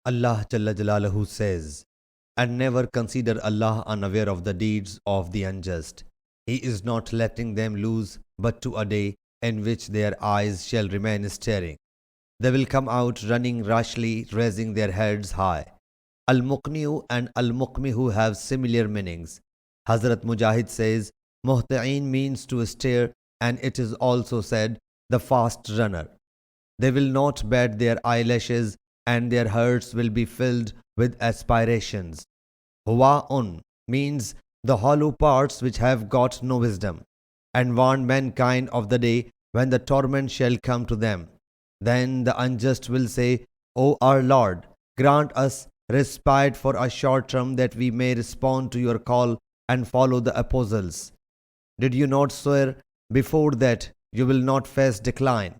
Allah Jalla Jalaluhu says, "And never consider Allah unaware of the deeds of the unjust. He is not letting them loose, but to a day in which their eyes shall remain staring. They will come out running rashly, raising their heads high." Al-Muqni'u and Al-Muqmihu have similar meanings. Hazrat Mujahid says, Muhta'in means to stare, and it is also said, the fast runner. They will not bat their eyelashes, and their hearts will be filled with aspirations. Huwa'un means the hollow parts which have got no wisdom, and warn mankind of the day when the torment shall come to them. Then the unjust will say, O our Lord, grant us respite for a short term that we may respond to your call and follow the apostles. Did you not swear before that you will not face decline,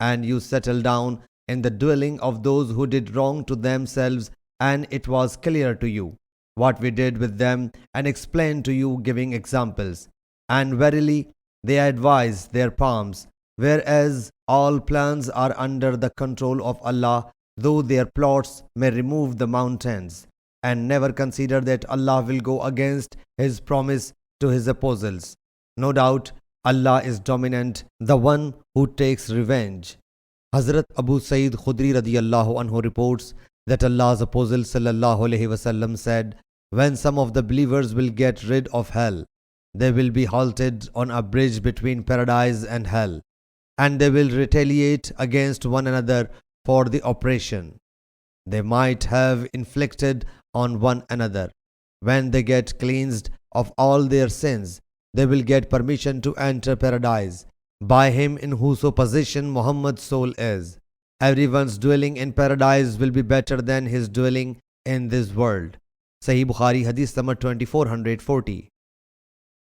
and you settle down in the dwelling of those who did wrong to themselves, and it was clear to you what we did with them, and explained to you, giving examples. And verily they advise their palms, whereas all plans are under the control of Allah, though their plots may remove the mountains. And never consider that Allah will go against His promise to His apostles. No doubt Allah is dominant, the one who takes revenge. Hazrat Abu Sa'id Khudri radiyallahu anhu reports that Allah's Apostle sallallahu alaihi wasallam said, when some of the believers will get rid of hell, they will be halted on a bridge between paradise and hell, and they will retaliate against one another for the oppression they might have inflicted on one another. When they get cleansed of all their sins, they will get permission to enter paradise by him in whose possession Muhammad's soul is. Everyone's dwelling in paradise will be better than his dwelling in this world. Sahih Bukhari Hadith number 2440.